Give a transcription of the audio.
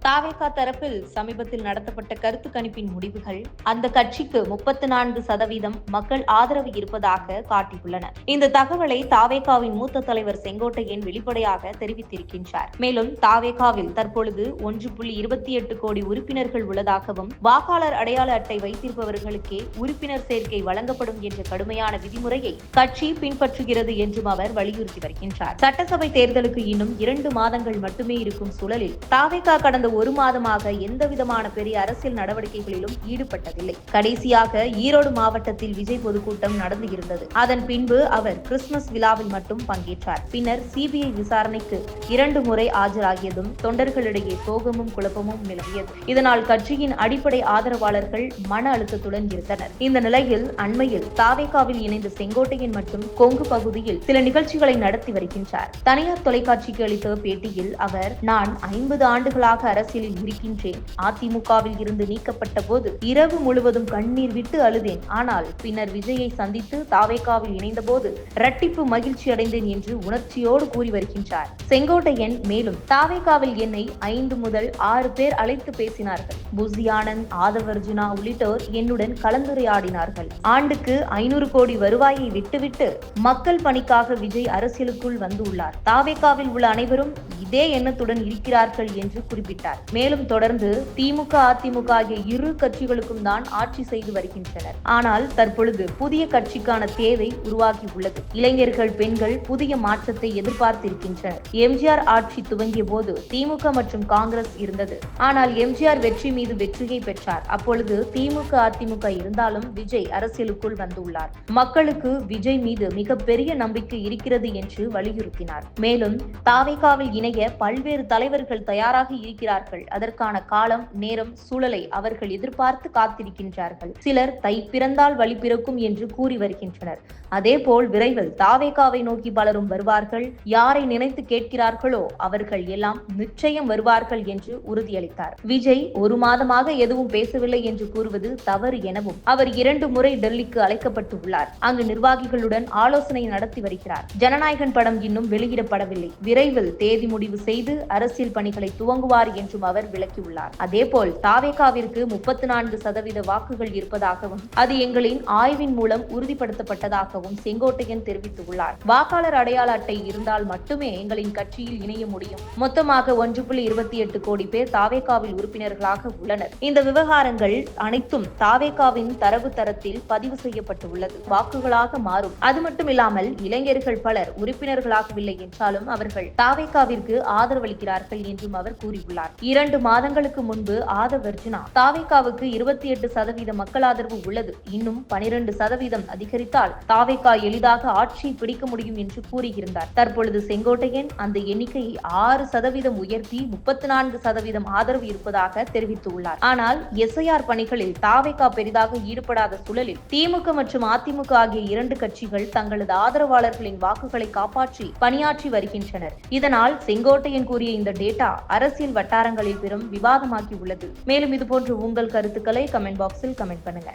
தாவேகா தரப்பில் சமீபத்தில் நடத்தப்பட்ட கருத்து கணிப்பின் முடிவுகள் அந்த கட்சிக்கு 34% மக்கள் ஆதரவு இருப்பதாக காட்டியுள்ளன. இந்த தகவலை தாவேகாவின் மூத்த தலைவர் செங்கோட்டையன் வெளிப்படையாக தெரிவித்திருக்கின்றார். மேலும் தாவேகாவில் தற்பொழுது 1.28 கோடி உறுப்பினர்கள் உள்ளதாகவும் வாக்காளர் அடையாள அட்டை வைத்திருப்பவர்களுக்கே உறுப்பினர் சேர்க்கை வழங்கப்படும் என்ற கடுமையான விதிமுறையை கட்சி பின்பற்றுகிறது என்றும் அவர் வலியுறுத்தி வருகின்றார். சட்டசபை தேர்தலுக்கு இன்னும் 2 மாதங்கள் மட்டுமே இருக்கும் சூழலில் தாவேகா கடந்த ஒரு மாதமாக எந்தவிதமான பெரிய அரசியல் நடவடிக்கைகளிலும் ஈடுபட்டதில்லை. கடைசியாக ஈரோடு மாவட்டத்தில் விஜய் பொதுக்கூட்டம் நடந்து இருந்தது. அதன் பின்பு அவர் கிறிஸ்துமஸ் விழாவில் மட்டும் பங்கேற்றார். பின்னர் சிபிஐ விசாரணைக்கு 2 முறை ஆஜராகியதும் தொண்டர்களிடையே சோகமும் குழப்பமும் நிலவியது. இதனால் கட்சியின் அடிப்படை ஆதரவாளர்கள் மன அழுத்தத்துடன் இருந்தனர். இந்த நிலையில் அண்மையில் தாவேகாவில் இணைந்த செங்கோட்டையன் மற்றும் கொங்கு பகுதியில் சில நிகழ்ச்சிகளை நடத்தி வருகின்றார். தனியார் தொலைக்காட்சிக்கு அளித்த பேட்டியில் அவர், நான் 50 ஆண்டுகளாக அரசியலில் இருக்கின்றேன். அதிமுகவில் இருந்து நீக்கப்பட்ட போது இரவு முழுவதும் கண்ணீர் விட்டு அழுதேன். ஆனால் பின்னர் விஜயை சந்தித்து தாவேகாவில் இணைந்த போது இரட்டிப்பு மகிழ்ச்சி அடைந்தேன் என்று உணர்ச்சியோடு கூறி வருகின்றார் செங்கோட்டையன். மேலும் தாவேகாவில் என்னை 5 முதல் 6 பேர் அழைத்து பேசினார்கள். புசி ஆனந்த், ஆதவர்ஜுனா உள்ளிட்டோர் என்னுடன் கலந்துரையாடினார்கள். ஆண்டுக்கு 500 கோடி வருவாயை விட்டுவிட்டு மக்கள் பணிக்காக விஜய் அரசியலுக்குள் வந்துள்ளார். தாவேகாவில் உள்ள அனைவரும் இதே எண்ணத்துடன் இருக்கிறார்கள் என்று குறிப்பிட்டார். மேலும் தொடர்ந்து திமுக, அதிமுக ஆகிய இரு கட்சிகளுக்கும் தான் ஆட்சி செய்து வருகின்றனர். ஆனால் தற்பொழுது புதிய கட்சிக்கான தேவை உருவாகியுள்ளது. இளைஞர்கள், பெண்கள் புதிய மாற்றத்தை எதிர்பார்த்திருக்கின்றனர். எம்ஜிஆர் ஆட்சி துவங்கிய போது திமுக மற்றும் காங்கிரஸ் இருந்தது. ஆனால் எம்ஜிஆர் வெற்றி மீது வெற்றியை பெற்றார். அப்பொழுது திமுக, அதிமுக இருந்தாலும் விஜய் அரசியலுக்குள் வந்துள்ளார். மக்களுக்கு விஜய் மீது மிகப்பெரிய நம்பிக்கை இருக்கிறது என்று வலியுறுத்தினார். மேலும் தாவேகாவில் இணைய பல்வேறு தலைவர்கள் தயாராக இருக்கிறார்கள். அதற்கான காலம், நேரம், சூழலை அவர்கள் எதிர்பார்த்து காத்திருக்கின்றார்கள். சிலர் தை பிறந்தால் வழி பிறக்கும் என்று கூறி வருகின்றனர். அதேபோல் விரைவில் தாவேகாவை நோக்கி பலரும் வருவார்கள். யாரை நினைத்து கேட்கிறார்களோ அவர்கள் எல்லாம் நிச்சயம் வருவார்கள் என்று உறுதியளித்தார். விஜய் ஒரு மாதமாக எதுவும் பேசவில்லை என்று கூறுவது தவறு எனவும் அவர் 2 முறை டெல்லிக்கு அழைக்கப்பட்டு உள்ளார். அங்கு நிர்வாகிகளுடன் ஆலோசனை நடத்தி வருகிறார். ஜனநாயகன் படம் இன்னும் வெளியிடப்படவில்லை. விரைவில் தேதி முடிவு செய்து அரசியல் பணிகளை துவங்குவார் என்றும் அவர் விளக்கியுள்ளார். அதேபோல் தாவேகாவிற்கு 34% வாக்குகள் இருப்பதாகவும் அது எங்களின் ஆய்வின் மூலம் உறுதிப்படுத்தப்பட்டதாகவும் செங்கோட்டையன் தெரிவித்துள்ளார். வாக்காளர் அடையாள அட்டை இருந்தால் மட்டுமே எங்களின் கட்சியில் இணைய முடியும். மொத்தமாக 1.28 கோடி பேர் தாவேகாவில் உறுப்பினர்களாக உள்ளனர். இந்த விவகாரங்கள் அனைத்தும் தாவேகாவின் தரவு தரத்தில் பதிவு செய்யப்பட்டுள்ளது. வாக்குகளாக மாறும். அது மட்டுமில்லாமல் இளைஞர்கள் பலர் உறுப்பினர்களாகவில்லை என்றாலும் அவர்கள் தாவேகாவிற்கு ஆதரவளிக்கிறார்கள் என்றும் அவர் கூறியுள்ளார். 2 மாதங்களுக்கு முன்பு ஆதவர்ஜுனா தாவேகாவுக்கு 28% மக்கள் ஆதரவு உள்ளது. இன்னும் 12% அதிகரித்தால் தாவேகா எளிதாக ஆட்சியை பிடிக்க முடியும் என்று கூறியிருந்தார். தற்பொழுது செங்கோட்டையன் அந்த எண்ணிக்கையை 6% உயர்த்தி 34% ஆதரவு இருப்பதாக தெரிவித்துள்ளார். ஆனால் எஸ்ஐஆர் பணிகளில் தாவேகா பெரிதாக ஈடுபடாத சூழலில் திமுக மற்றும் அதிமுக ஆகிய 2 கட்சிகள் தங்களது ஆதரவாளர்களின் வாக்குகளை காப்பாற்றி பணியாற்றி வருகின்றனர். இதனால் செங்கோட்டையன் கூறிய இந்த டேட்டா அரசியல் வட்டாரங்களில் பெரும் விவாதமாகி உள்ளது. மேலும் இதுபோன்ற உங்கள் கருத்துக்களை கமெண்ட் பாக்ஸில் கமெண்ட் பண்ணுங்க.